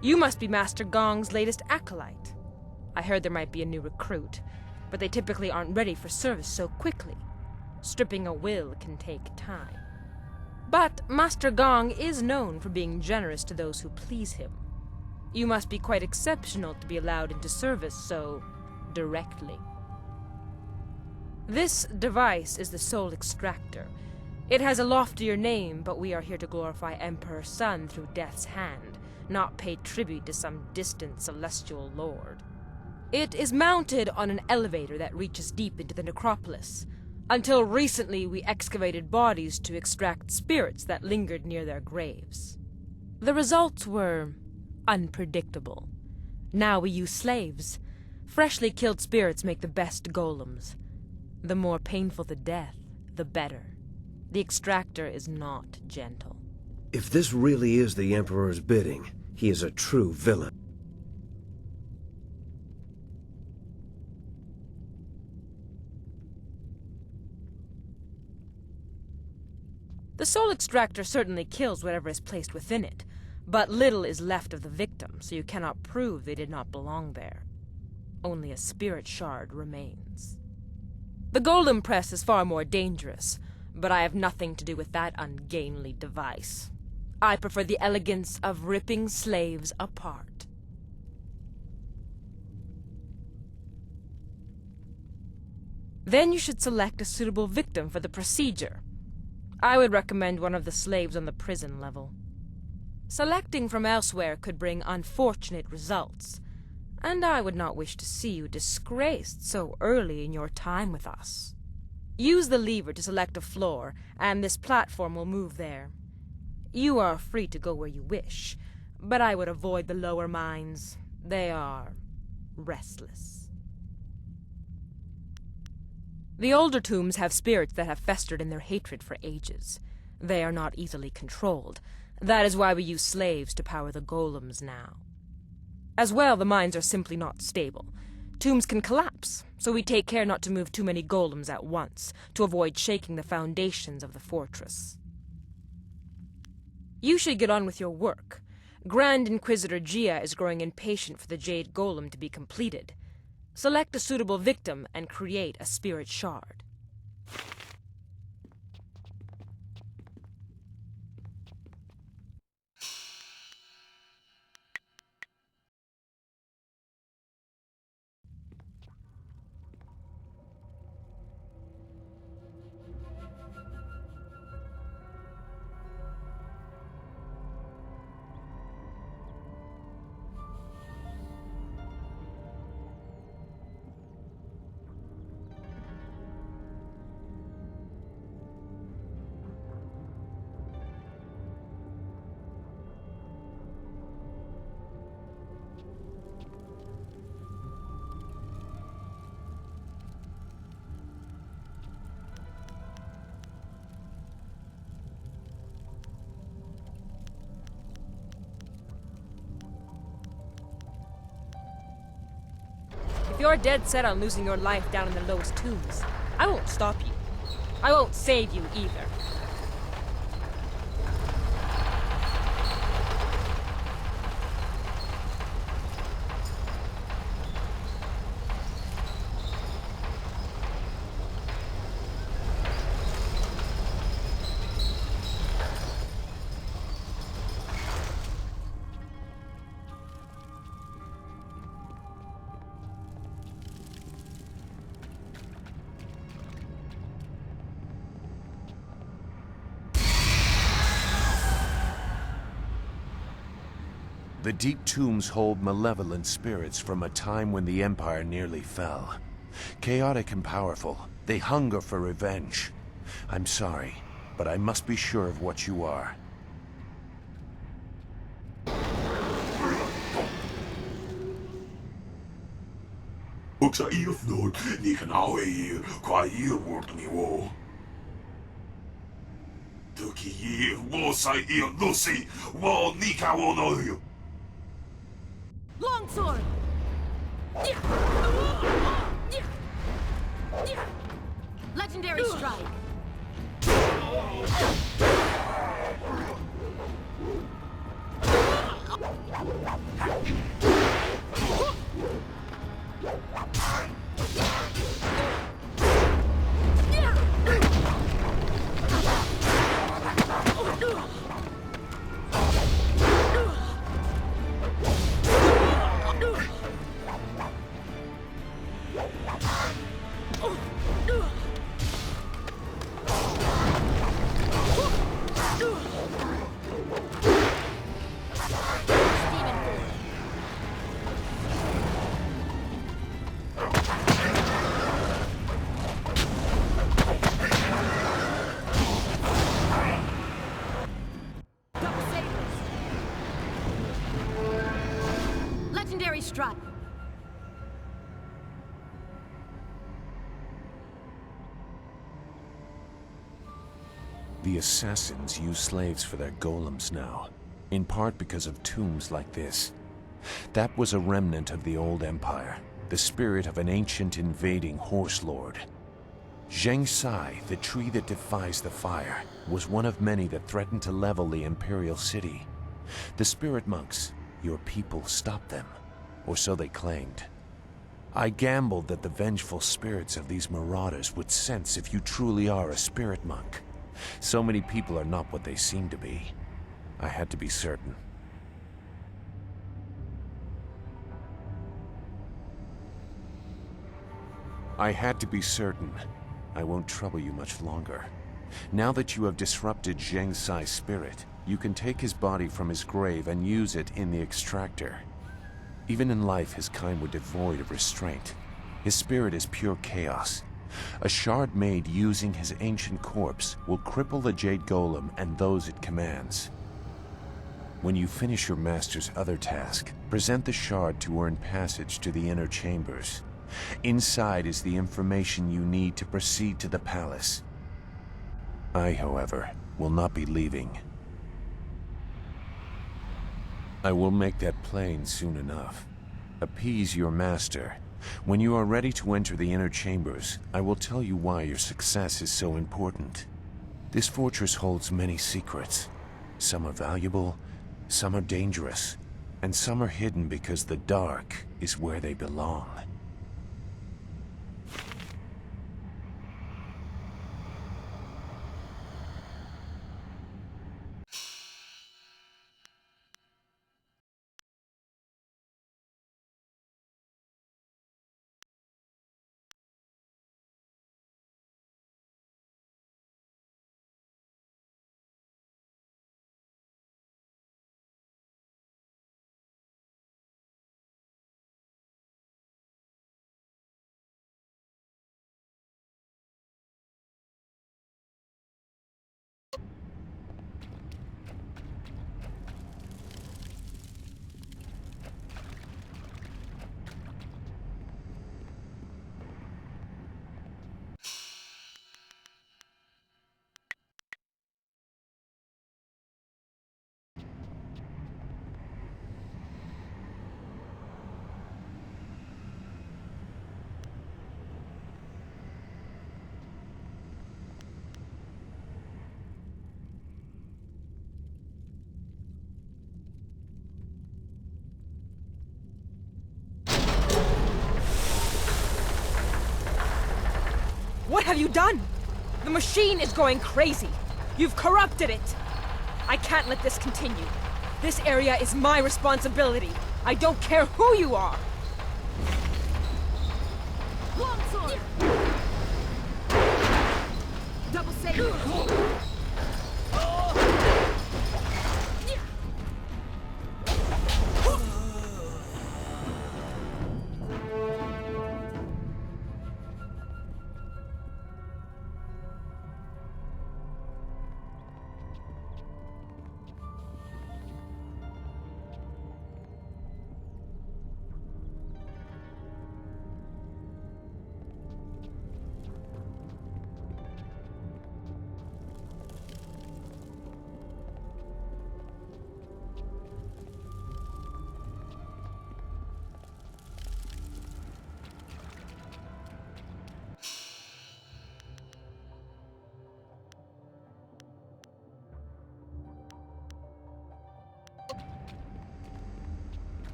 You must be Master Gong's latest acolyte. I heard there might be a new recruit, but they typically aren't ready for service so quickly. Stripping a will can take time. But Master Gong is known for being generous to those who please him. You must be quite exceptional to be allowed into service so directly. This device is the Soul Extractor. It has a loftier name, but we are here to glorify Emperor Sun through Death's hand, not pay tribute to some distant celestial lord. It is mounted on an elevator that reaches deep into the necropolis. Until recently, we excavated bodies to extract spirits that lingered near their graves. The results were unpredictable. Now we use slaves. Freshly killed spirits make the best golems. The more painful the death, the better. The extractor is not gentle. If this really is the Emperor's bidding, he is a true villain. The soul extractor certainly kills whatever is placed within it, but little is left of the victim, so you cannot prove they did not belong there. Only a spirit shard remains. The golem press is far more dangerous, but I have nothing to do with that ungainly device. I prefer the elegance of ripping slaves apart. Then you should select a suitable victim for the procedure. I would recommend one of the slaves on the prison level. Selecting from elsewhere could bring unfortunate results, and I would not wish to see you disgraced so early in your time with us. Use the lever to select a floor, and this platform will move there. You are free to go where you wish, but I would avoid the lower mines. They are restless. The older tombs have spirits that have festered in their hatred for ages. They are not easily controlled. That is why we use slaves to power the golems now. As well, the mines are simply not stable. Tombs can collapse, so we take care not to move too many golems at once, to avoid shaking the foundations of the fortress. You should get on with your work. Grand Inquisitor Jia is growing impatient for the Jade Golem to be completed. Select a suitable victim and create a spirit shard. If you're dead set on losing your life down in the lowest tombs, I won't stop you. I won't save you either. The deep tombs hold malevolent spirits from a time when the Empire nearly fell. Chaotic and powerful, they hunger for revenge. I'm sorry, but I must be sure of what you are. Ik zei hier vloed, die genauwe hier, qua hier wordt niet wo. Tuki hier, wo zei hier, Lucy, wo nika wo no hier. Longsword! Legendary strike. Legendary strike. The assassins use slaves for their golems now, in part because of tombs like this. That was a remnant of the old empire, the spirit of an ancient invading horse lord. Zheng Sai, the tree that defies the fire, was one of many that threatened to level the imperial city. The spirit monks, your people, stopped them, or so they claimed. I gambled that the vengeful spirits of these marauders would sense if you truly are a spirit monk. So many people are not what they seem to be. I had to be certain. I had to be certain. I won't trouble you much longer. Now that you have disrupted Zheng Sai's spirit, you can take his body from his grave and use it in the extractor. Even in life, his kind were devoid of restraint. His spirit is pure chaos. A shard made using his ancient corpse will cripple the Jade Golem and those it commands. When you finish your master's other task, present the shard to earn passage to the inner chambers. Inside is the information you need to proceed to the palace. I, however, will not be leaving. I will make that plain soon enough. Appease your master. When you are ready to enter the inner chambers, I will tell you why your success is so important. This fortress holds many secrets. Some are valuable, some are dangerous, and some are hidden because the dark is where they belong. What have you done? The machine is going crazy. You've corrupted it. I can't let this continue. This area is my responsibility. I don't care who you are. Longsword. Double saber.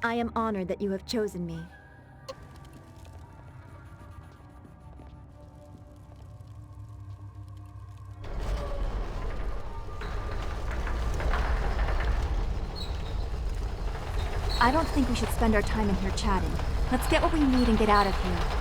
I am honored that you have chosen me. I don't think we should spend our time in here chatting. Let's get what we need and get out of here.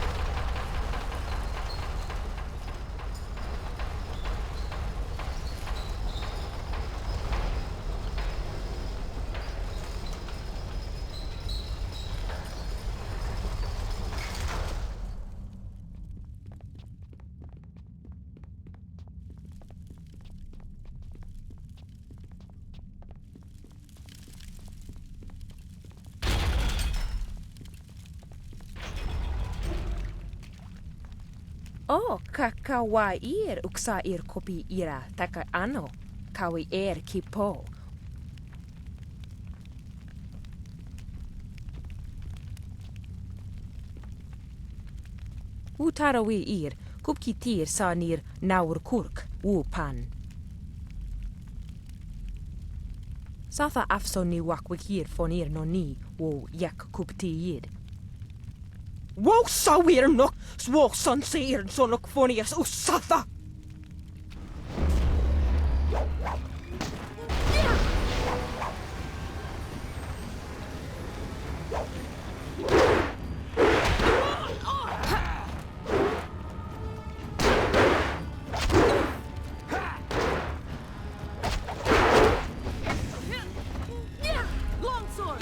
Oh, kakawair uksair kopi ira taka ano. Kawi kipo. Utarawi ir, kupkitir sanir naur kurk, pan. Satha afsoni wakwikir fonir noni wo yak kuptiyid. Wo sawir nok swok son seir sonok foniers usatha. Longsword!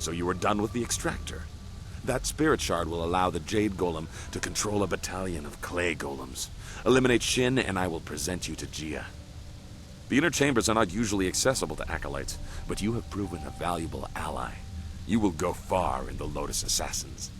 So you are done with the extractor. That spirit shard will allow the Jade Golem to control a battalion of clay golems. Eliminate Shin and I will present you to Gia. The inner chambers are not usually accessible to acolytes, but you have proven a valuable ally. You will go far in the Lotus Assassins.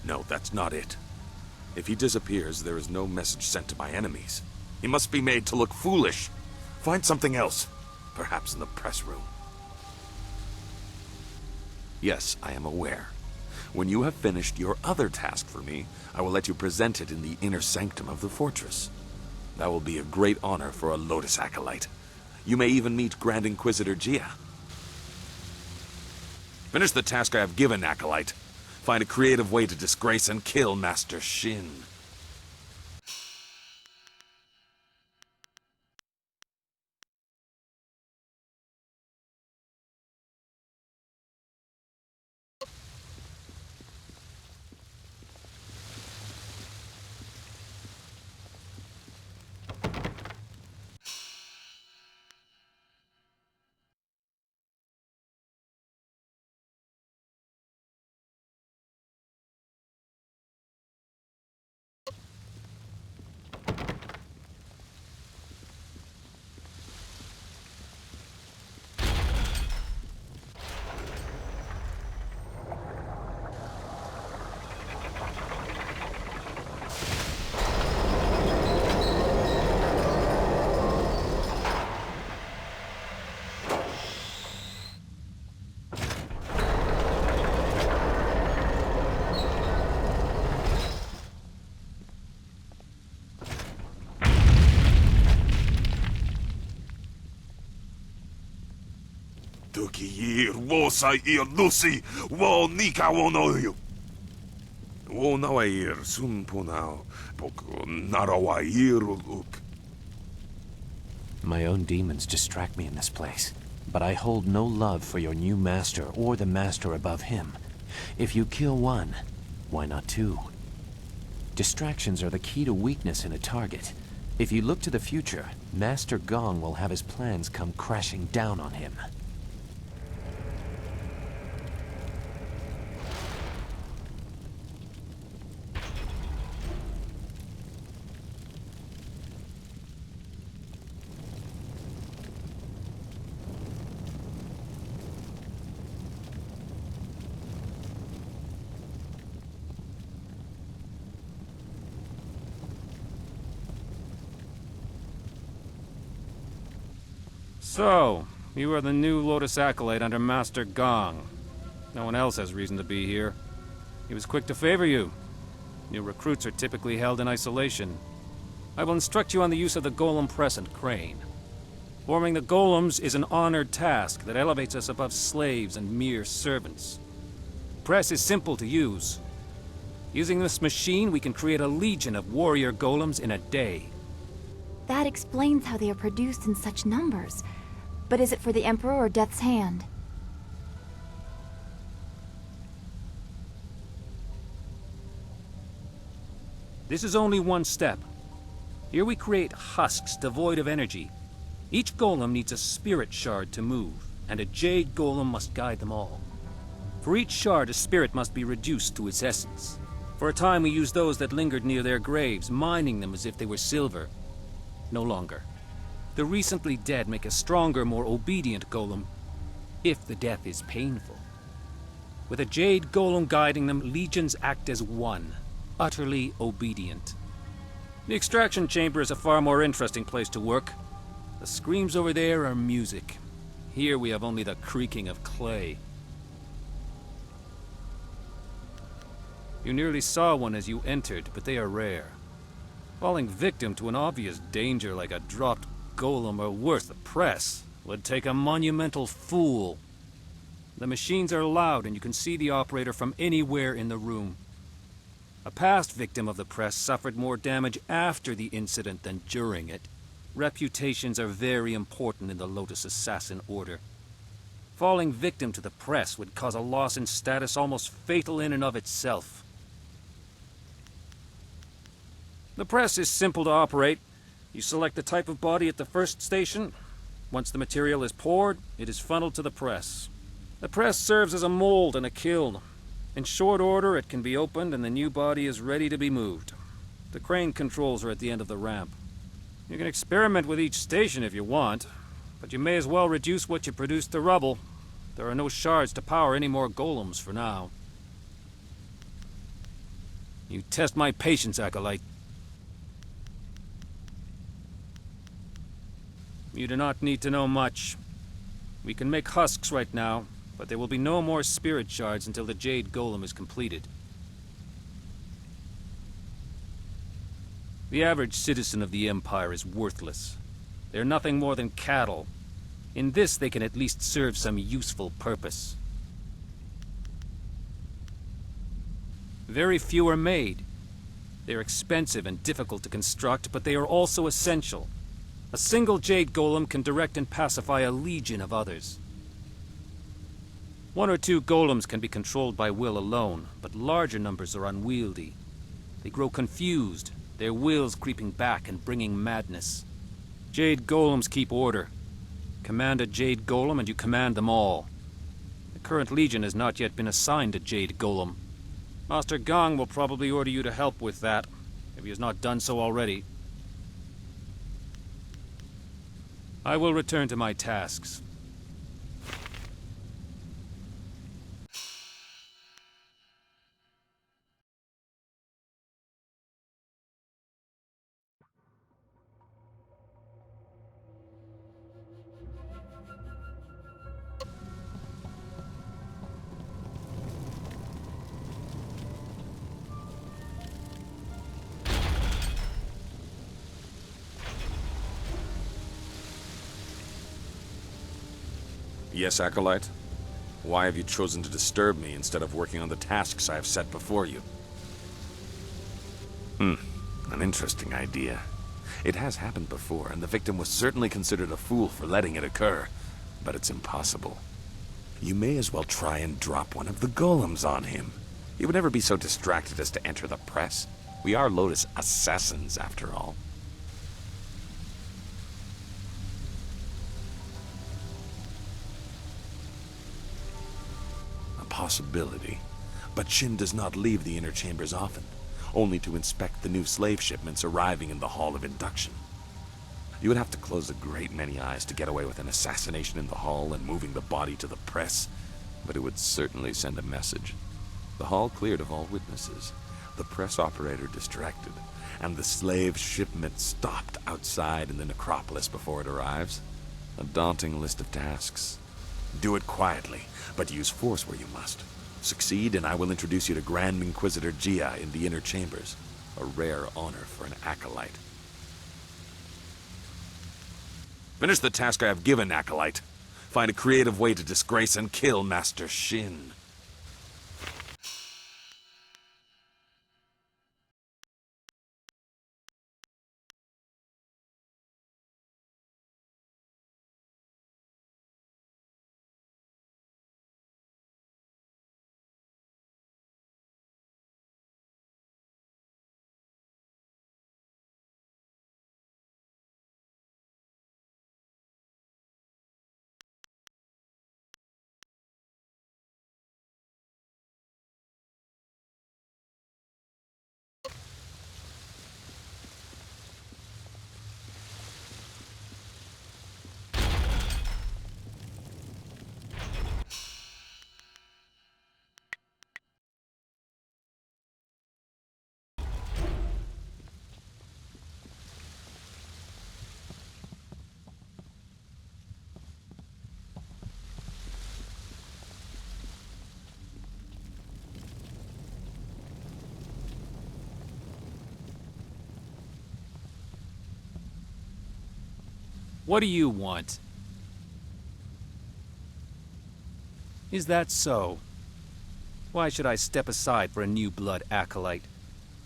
No, that's not it. If he disappears, there is no message sent to my enemies. He must be made to look foolish. Find something else. Perhaps in the press room. Yes, I am aware. When you have finished your other task for me, I will let you present it in the inner sanctum of the fortress. That will be a great honor for a Lotus Acolyte. You may even meet Grand Inquisitor Gia. Finish the task I have given, Acolyte. Find a creative way to disgrace and kill Master Shin. Tukiyir wosair lucy wo nika wonoyu. Wo nawair sumpunao poko narawair uk. My own demons distract me in this place, but I hold no love for your new master or the master above him. If you kill one, why not two? Distractions are the key to weakness in a target. If you look to the future, Master Gong will have his plans come crashing down on him. So, you are the new Lotus Acolyte under Master Gong. No one else has reason to be here. He was quick to favor you. New recruits are typically held in isolation. I will instruct you on the use of the golem press and crane. Forming the golems is an honored task that elevates us above slaves and mere servants. Press is simple to use. Using this machine, we can create a legion of warrior golems in a day. That explains how they are produced in such numbers. But is it for the Emperor or Death's Hand? This is only one step. Here we create husks devoid of energy. Each golem needs a spirit shard to move, and a Jade golem must guide them all. For each shard, a spirit must be reduced to its essence. For a time we used those that lingered near their graves, mining them as if they were silver. No longer. The recently dead make a stronger, more obedient golem, if the death is painful. With a Jade golem guiding them, legions act as one, utterly obedient. The extraction chamber is a far more interesting place to work. The screams over there are music. Here we have only the creaking of clay. You nearly saw one as you entered, but they are rare. Falling victim to an obvious danger like a dropped golem or worse, the press, would take a monumental fool. The machines are loud and you can see the operator from anywhere in the room. A past victim of the press suffered more damage after the incident than during it. Reputations are very important in the Lotus Assassin Order. Falling victim to the press would cause a loss in status almost fatal in and of itself. The press is simple to operate. You select the type of body at the first station. Once the material is poured, it is funneled to the press. The press serves as a mold and a kiln. In short order, it can be opened and the new body is ready to be moved. The crane controls are at the end of the ramp. You can experiment with each station if you want, but you may as well reduce what you produce to rubble. There are no shards to power any more golems for now. You test my patience, Acolyte. You do not need to know much. We can make husks right now, but there will be no more spirit shards until the Jade Golem is completed. The average citizen of the Empire is worthless. They're nothing more than cattle. In this, they can at least serve some useful purpose. Very few are made. They're expensive and difficult to construct, but they are also essential. A single Jade Golem can direct and pacify a legion of others. One or two golems can be controlled by will alone, but larger numbers are unwieldy. They grow confused, their wills creeping back and bringing madness. Jade Golems keep order. Command a Jade Golem and you command them all. The current legion has not yet been assigned a Jade Golem. Master Gong will probably order you to help with that, if he has not done so already. I will return to my tasks. Yes, Acolyte? Why have you chosen to disturb me instead of working on the tasks I have set before you? An interesting idea. It has happened before, and the victim was certainly considered a fool for letting it occur. But it's impossible. You may as well try and drop one of the golems on him. He would never be so distracted as to enter the press. We are Lotus assassins, after all. possibility. But Shin does not leave the inner chambers often, only to inspect the new slave shipments arriving in the Hall of Induction. You would have to close a great many eyes to get away with an assassination in the hall and moving the body to the press, but it would certainly send a message. The hall cleared of all witnesses, the press operator distracted, and the slave shipment stopped outside in the necropolis before it arrives. A daunting list of tasks. Do it quietly, but use force where you must. Succeed, and I will introduce you to Grand Inquisitor Jia in the inner chambers. A rare honor for an acolyte. Finish the task I have given, acolyte. Find a creative way to disgrace and kill Master Shin. What do you want? Is that so? Why should I step aside for a new blood acolyte?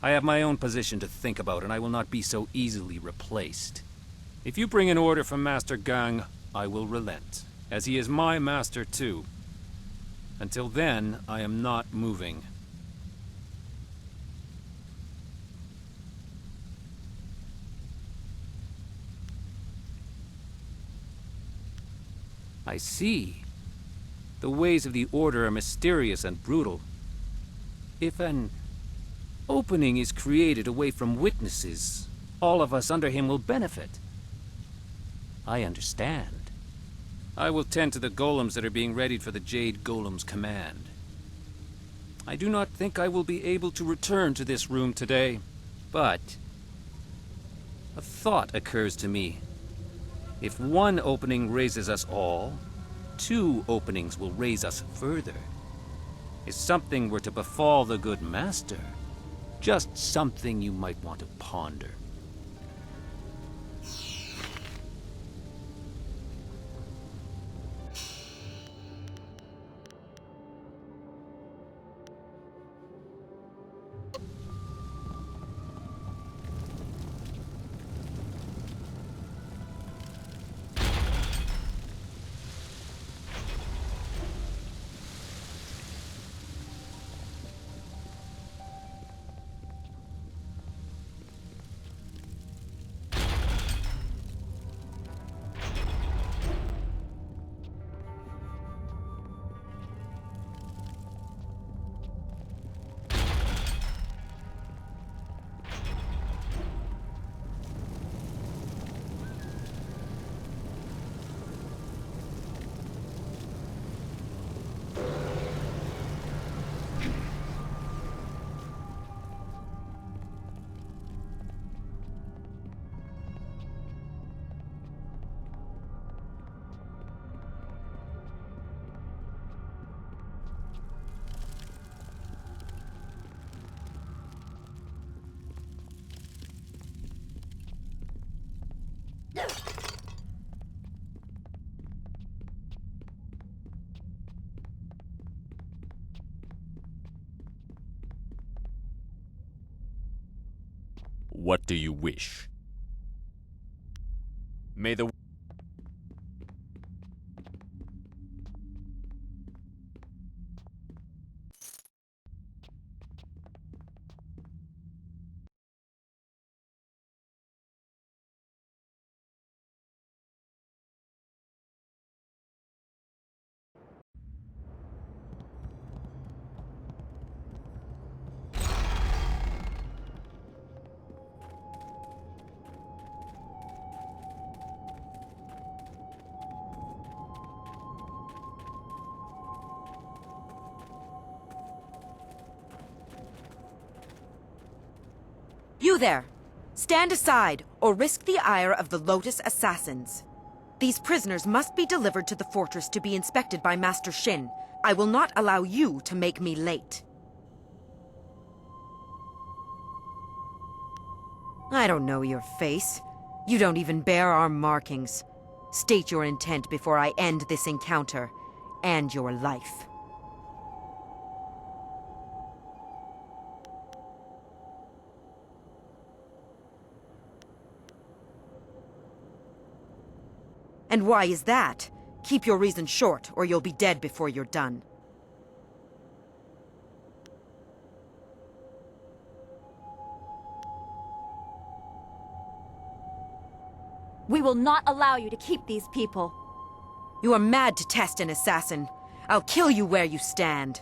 I have my own position to think about, and I will not be so easily replaced. If you bring an order from Master Gang, I will relent, as he is my master too. Until then, I am not moving. I see. The ways of the Order are mysterious and brutal. If an opening is created away from witnesses, all of us under him will benefit. I understand. I will tend to the golems that are being readied for the Jade Golem's command. I do not think I will be able to return to this room today, but a thought occurs to me. If one opening raises us all, 2 openings will raise us further. If something were to befall the good master, just something you might want to ponder. What do you wish? May the You there! Stand aside, or risk the ire of the Lotus Assassins. These prisoners must be delivered to the fortress to be inspected by Master Shin. I will not allow you to make me late. I don't know your face. You don't even bear our markings. State your intent before I end this encounter, and your life. And why is that? Keep your reason short, or you'll be dead before you're done. We will not allow you to keep these people. You are mad to test an assassin. I'll kill you where you stand.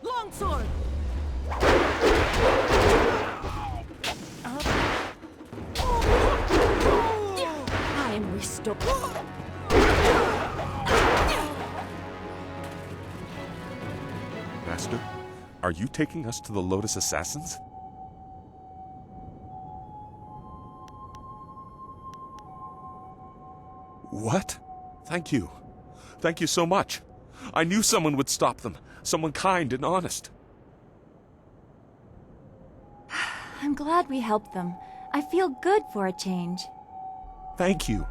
Longsword! I am restored. Master, are you taking us to the Lotus Assassins? What? Thank you. Thank you so much. I knew someone would stop them. Someone kind and honest. I'm glad we helped them. I feel good for a change. Thank you.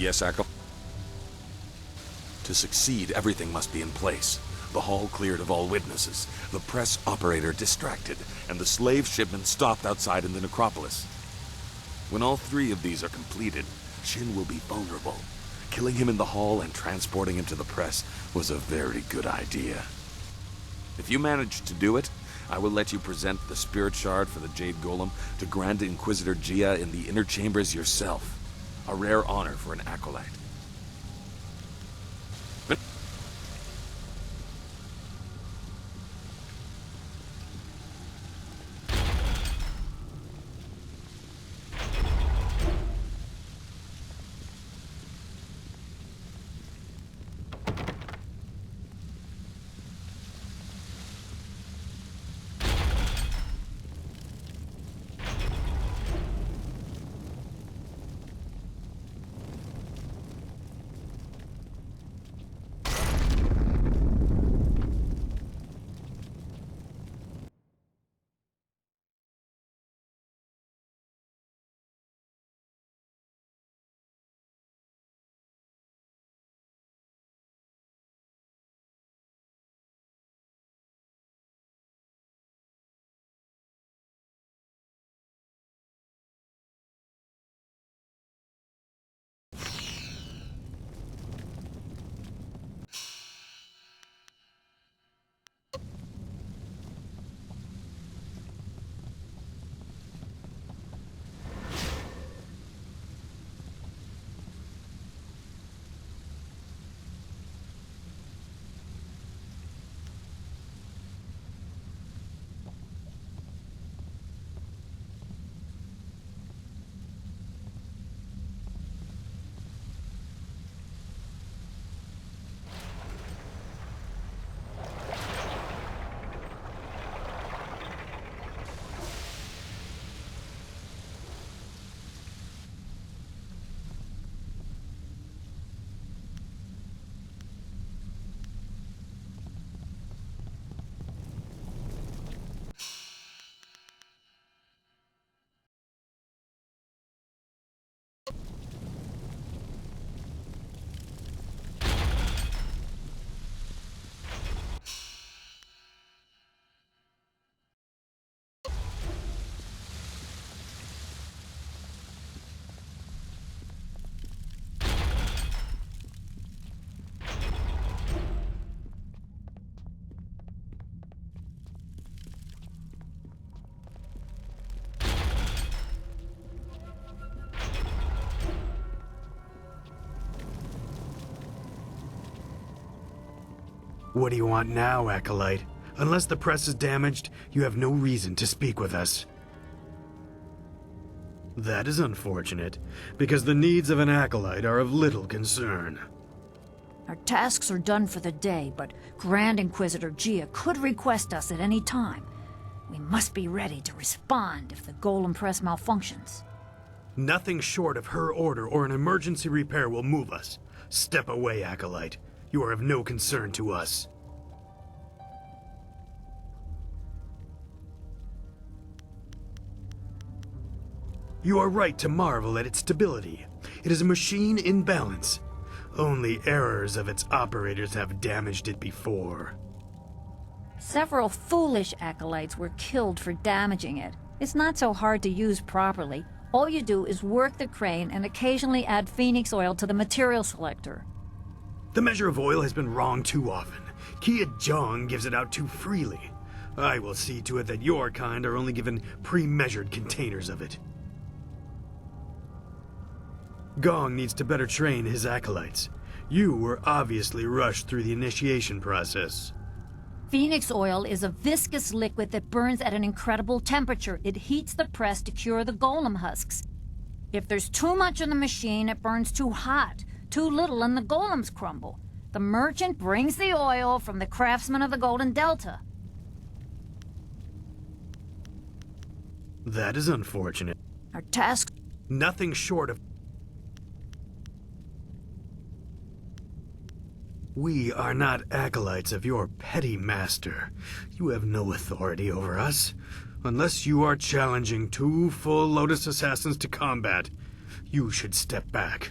Yes, Echo. To succeed, everything must be in place. The hall cleared of all witnesses, the press operator distracted, and the slave shipment stopped outside in the necropolis. When all three of these are completed, Shin will be vulnerable. Killing him in the hall and transporting him to the press was a very good idea. If you manage to do it, I will let you present the spirit shard for the Jade Golem to Grand Inquisitor Gia in the inner chambers yourself. A rare honor for an acolyte. What do you want now, Acolyte? Unless the press is damaged, you have no reason to speak with us. That is unfortunate, because the needs of an Acolyte are of little concern. Our tasks are done for the day, but Grand Inquisitor Gia could request us at any time. We must be ready to respond if the Golem press malfunctions. Nothing short of her order or an emergency repair will move us. Step away, Acolyte. You are of no concern to us. You are right to marvel at its stability. It is a machine in balance. Only errors of its operators have damaged it before. Several foolish acolytes were killed for damaging it. It's not so hard to use properly. All you do is work the crane and occasionally add Phoenix oil to the material selector. The measure of oil has been wrong too often. Kia Jong gives it out too freely. I will see to it that your kind are only given pre-measured containers of it. Gong needs to better train his acolytes. You were obviously rushed through the initiation process. Phoenix oil is a viscous liquid that burns at an incredible temperature. It heats the press to cure the golem husks. If there's too much in the machine, it burns too hot. Too little and the golems crumble. The merchant brings the oil from the craftsman of the Golden Delta. That is unfortunate. Our task... Nothing short of... We are not acolytes of your petty master. You have no authority over us. Unless you are challenging 2 full Lotus Assassins to combat, you should step back.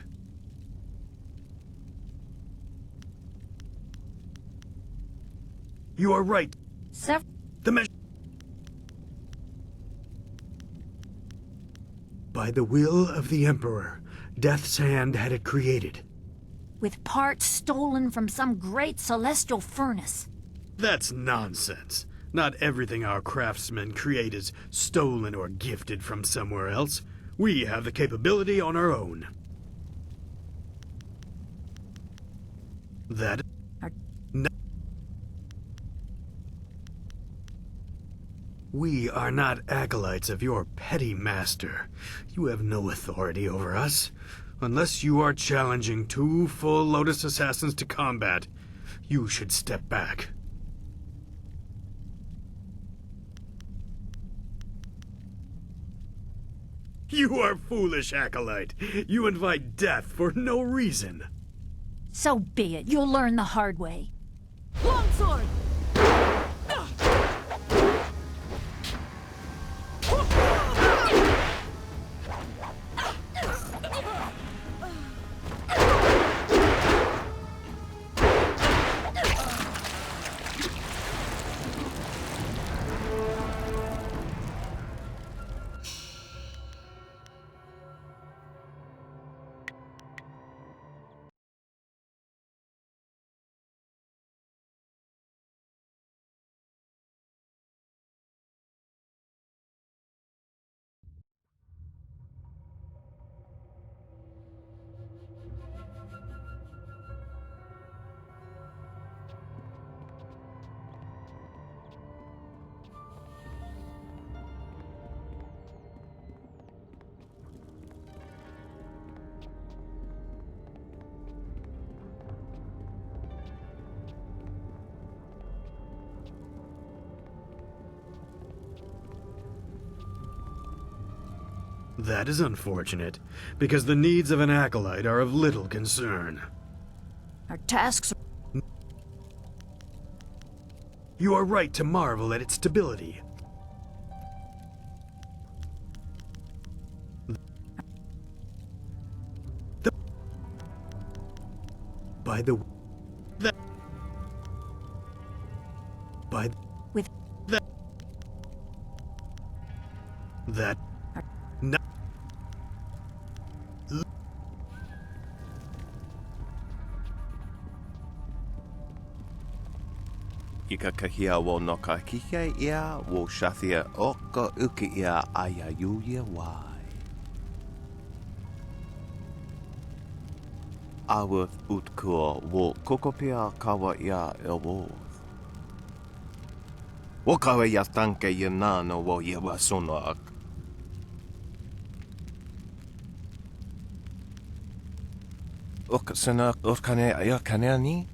You are right. The measure... By the will of the Emperor, Death's Hand had it created. With parts stolen from some great celestial furnace. That's nonsense. Not everything our craftsmen create is stolen or gifted from somewhere else. We have the capability on our own. That... We are not acolytes of your petty master. You have no authority over us. Unless you are challenging 2 full Lotus Assassins to combat, you should step back. You are foolish, Acolyte. You invite death for no reason. So be it. You'll learn the hard way. Longsword! That is unfortunate, because the needs of an acolyte are of little concern. Our tasks... You are right to marvel at its stability. By the... With... That... Ika kahia wo noka kike ia wo shathia oka uki ia ayayuya wai. Aworth utkua wo kokopia kawa ya elwoth. Wo kawa ya tanke ya nano wo ya wasonak. Sana orkane ya kanani?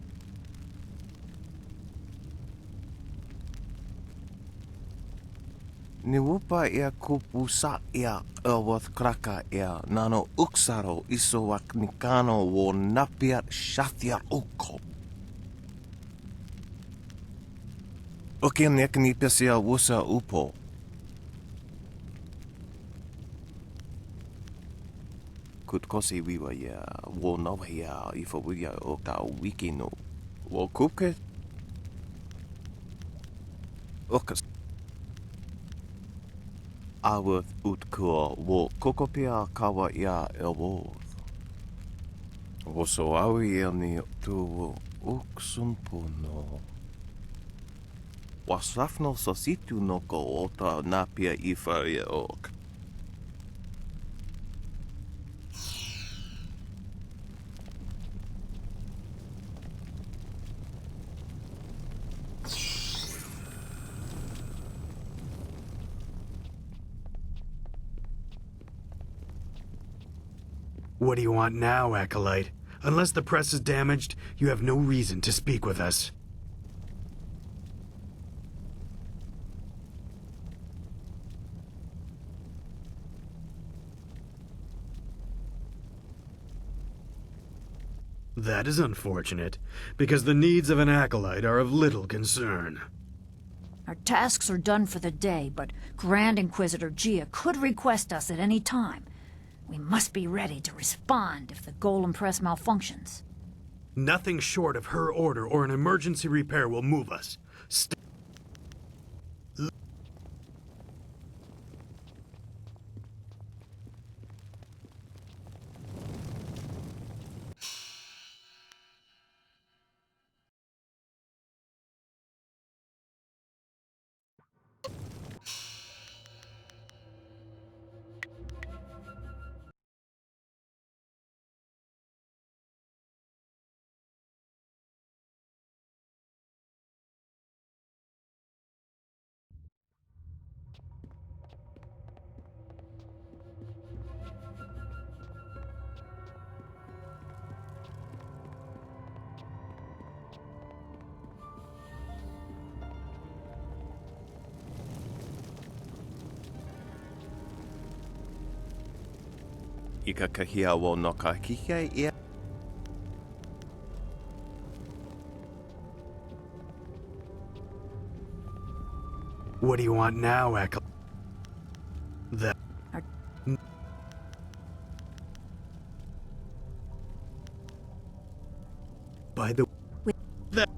Niwupa ia kupusa ia elwoth kraka ia nano uksaro isowak nikano wo napia shathia uko. Okia nekni pesia wusa upo. Kutkosi wiwa ya wo nawa ya ifo wia oka wiki no. Wo kuke? Okas. Aworth utkua wo kokopia kawa ya elwoth. Woso awi ni tu uksumpuno. Wasrafno sositu no ko ota napia ifa ya ok. What do you want now, Acolyte? Unless the press is damaged, you have no reason to speak with us. That is unfortunate, because the needs of an Acolyte are of little concern. Our tasks are done for the day, but Grand Inquisitor Gia could request us at any time. We must be ready to respond if the Golem press malfunctions. Nothing short of her order or an emergency repair will move us. Ika kahia wo no ka kike ia. What do you want now, Acolyte? That... By the way... That...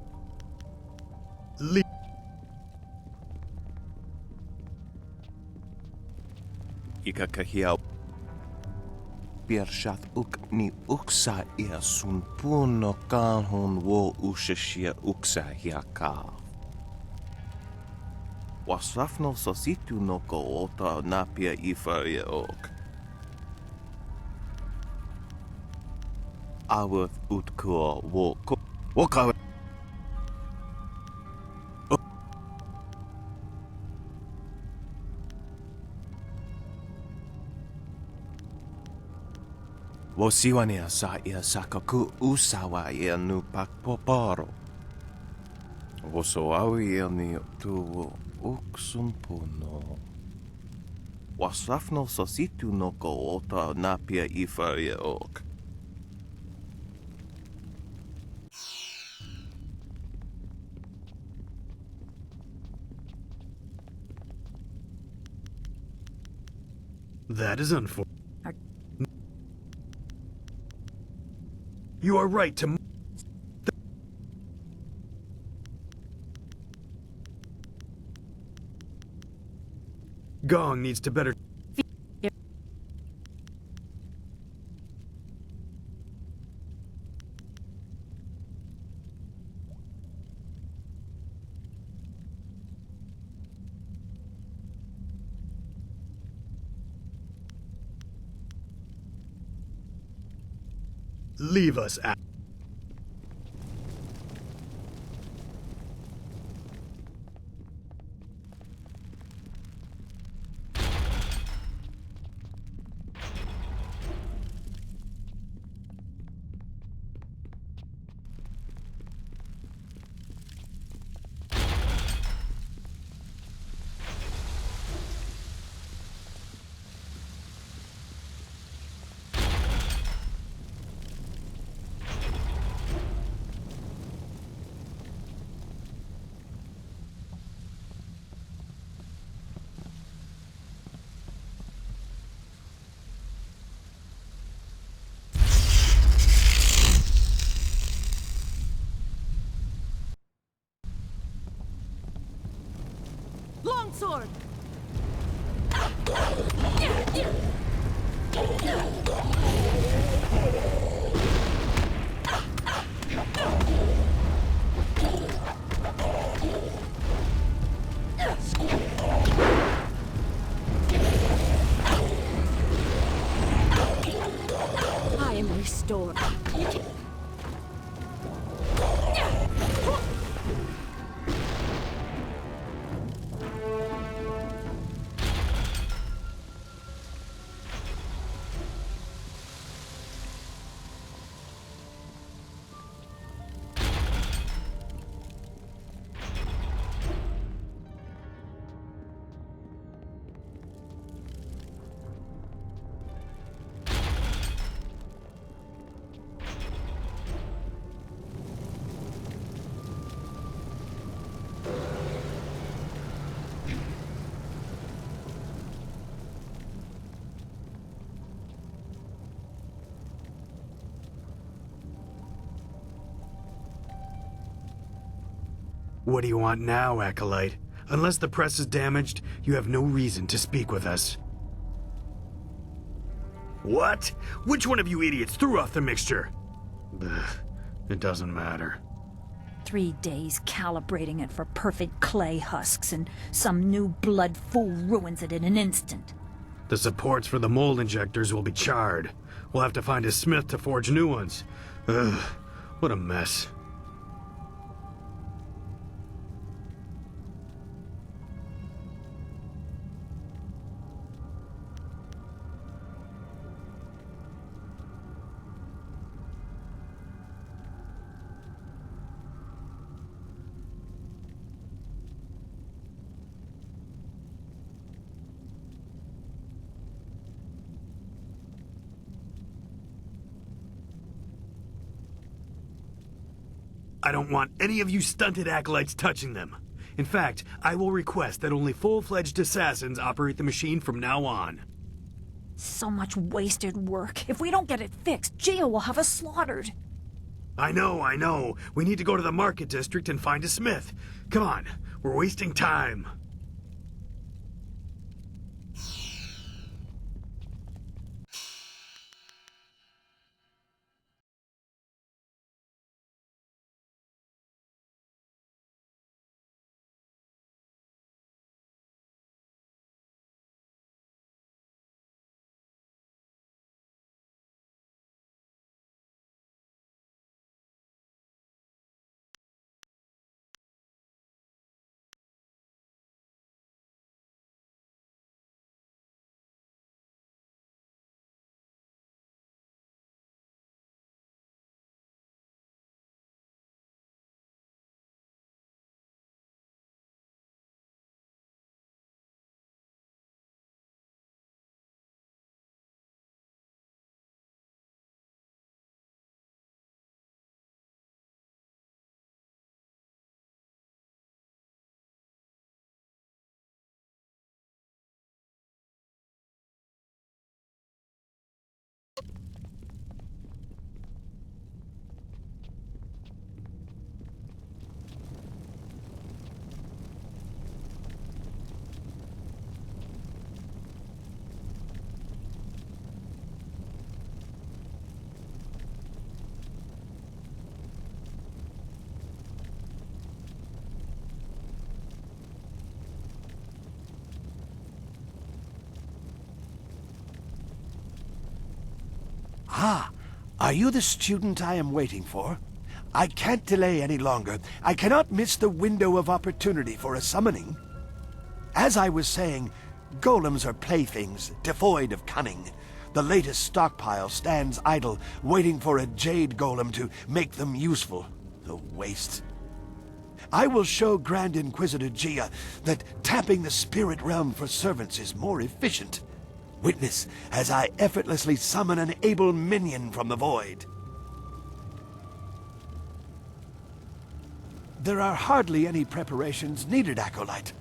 Ika kahia... Piershat uk ni uksa ia sun puno kanhon wo ushashia uksa hiaka. Wasrafno sositu no ko ota napia ifa ia ok. Aworth utkua wo ko... Wokawe... Wo siwania sa ia sakaku usawa ia nu pakpoparo. Wo so awi ia ni tu uksumpuno. Wasrafno sositu no ko ota napia ifa ia ok. That is unfortunate. You are right to... Gong needs to better... Leave us out. Longsword! I am restored. What do you want now, Acolyte? Unless the press is damaged, you have no reason to speak with us. What? Which one of you idiots threw off the mixture? Ugh, it doesn't matter. 3 days calibrating it for perfect clay husks, and some new blood fool ruins it in an instant. The supports for the mold injectors will be charred. We'll have to find a smith to forge new ones. Ugh, what a mess. I don't want any of you stunted acolytes touching them. In fact, I will request that only full-fledged assassins operate the machine from now on. So much wasted work. If we don't get it fixed, Gia will have us slaughtered. I know. We need to go to the market district and find a smith. Come on, we're wasting time. Ah, Are you the student I am waiting for? I can't delay any longer. I cannot miss the window of opportunity for a summoning. As I was saying, golems are playthings, devoid of cunning. The latest stockpile stands idle, waiting for a Jade golem to make them useful. A waste. I will show Grand Inquisitor Gia that tapping the spirit realm for servants is more efficient. Witness as I effortlessly summon an able minion from the void. There are hardly any preparations needed, Acolyte.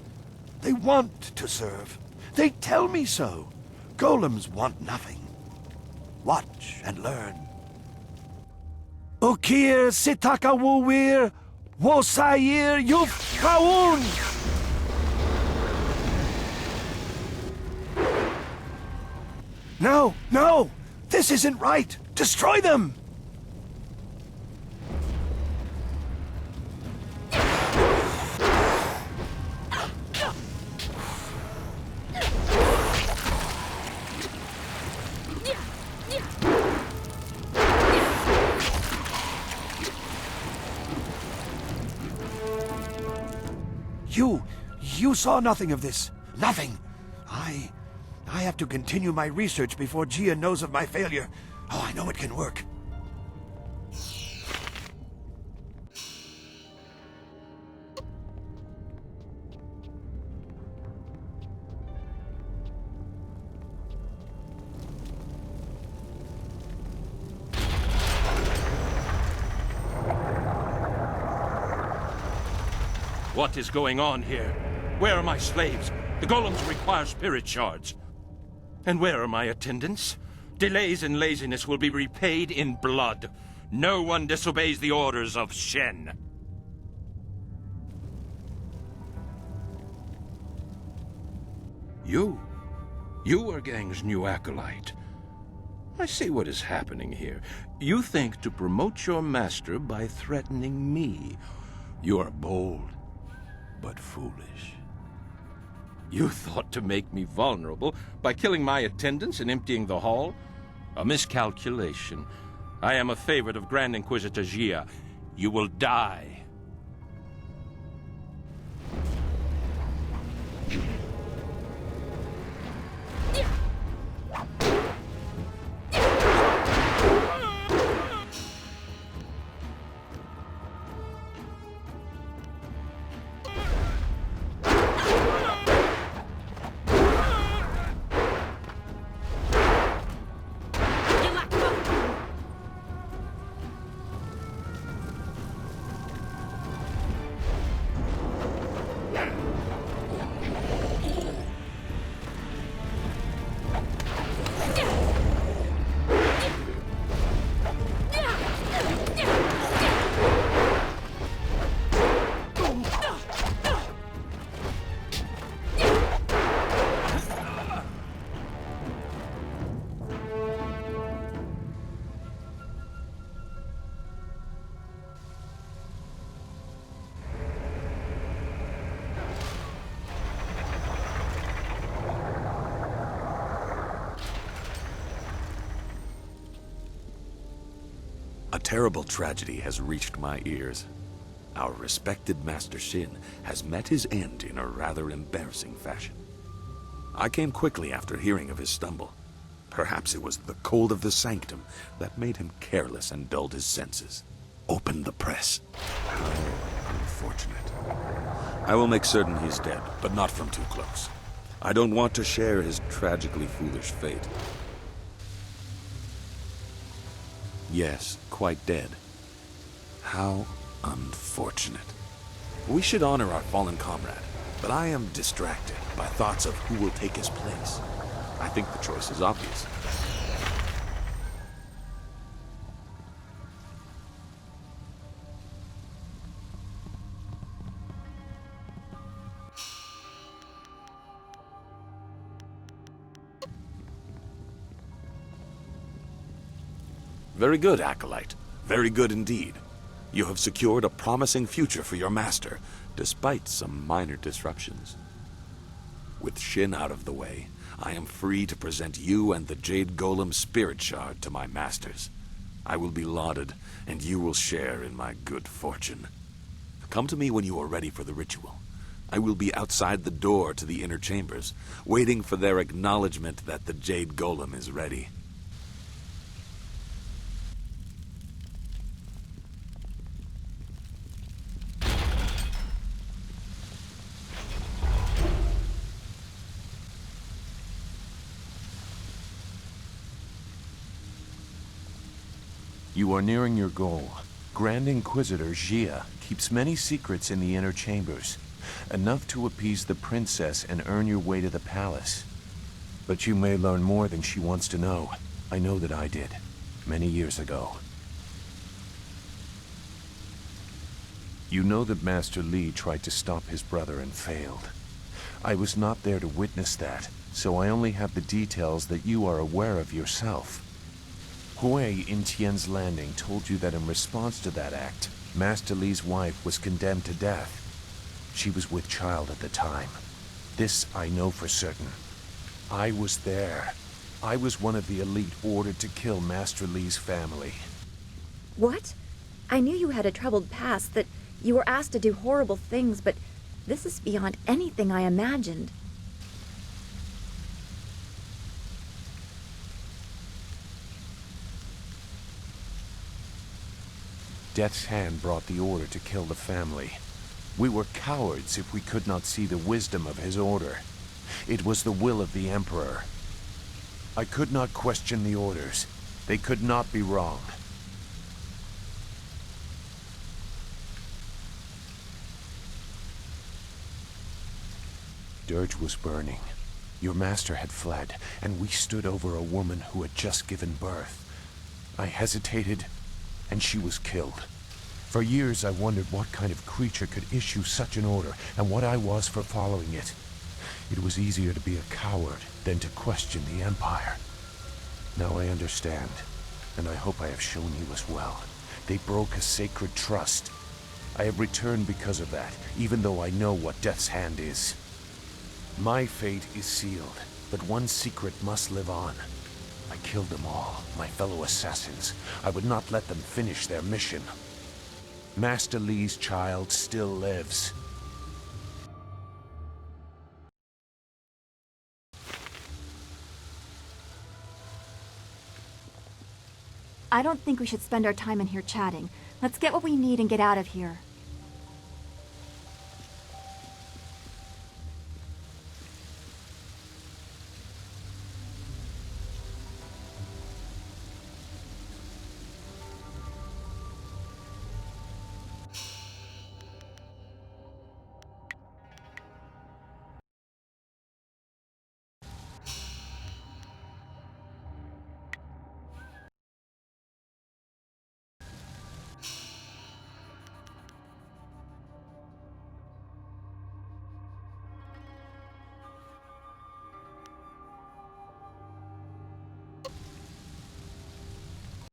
They want to serve. They tell me so. Golems want nothing. Watch and learn. Ukir sitaka wuwir, wosayir yuf kaun! No, no! This isn't right! Destroy them! You saw nothing of this. Nothing. I have to continue my research before Gia knows of my failure. Oh, I know it can work. What is going on here? Where are my slaves? The golems require spirit shards. And where are my attendants? Delays and laziness will be repaid in blood. No one disobeys the orders of Shin. You are Gang's new acolyte. I see what is happening here. You think to promote your master by threatening me. You are bold, but foolish. You thought to make me vulnerable by killing my attendants and emptying the hall? A miscalculation. I am a favorite of Grand Inquisitor Gia. You will die. A terrible tragedy has reached my ears. Our respected Master Shin has met his end in a rather embarrassing fashion. I came quickly after hearing of his stumble. Perhaps it was the cold of the sanctum that made him careless and dulled his senses. Open the press. How unfortunate. I will make certain he's dead, but not from too close. I don't want to share his tragically foolish fate. Yes, quite dead. How unfortunate. We should honor our fallen comrade, but I am distracted by thoughts of who will take his place. I think the choice is obvious. Very good, Acolyte. Very good indeed. You have secured a promising future for your master, despite some minor disruptions. With Shin out of the way, I am free to present you and the Jade Golem Spirit Shard to my masters. I will be lauded, and you will share in my good fortune. Come to me when you are ready for the ritual. I will be outside the door to the inner chambers, waiting for their acknowledgement that the Jade Golem is ready. You are nearing your goal. Grand Inquisitor Jia keeps many secrets in the inner chambers, enough to appease the princess and earn your way to the palace. But you may learn more than she wants to know. I know that I did, many years ago. You know that Master Li tried to stop his brother and failed. I was not there to witness that, so I only have the details that you are aware of yourself. Hui in Tian's Landing told you that in response to that act, Master Li's wife was condemned to death. She was with child at the time. This I know for certain. I was there. I was one of the elite ordered to kill Master Li's family. What? I knew you had a troubled past, that you were asked to do horrible things, but this is beyond anything I imagined. Death's hand brought the order to kill the family. We were cowards if we could not see the wisdom of his order. It was the will of the Emperor. I could not question the orders. They could not be wrong. Dirge was burning. Your master had fled, and we stood over a woman who had just given birth. I hesitated, and she was killed. For years I wondered what kind of creature could issue such an order, and what I was for following it. It was easier to be a coward than to question the Empire. Now I understand, and I hope I have shown you as well. They broke a sacred trust. I have returned because of that, even though I know what Death's Hand is. My fate is sealed, but one secret must live on. I killed them all, my fellow assassins. I would not let them finish their mission. Master Li's child still lives. I don't think we should spend our time in here chatting. Let's get what we need and get out of here.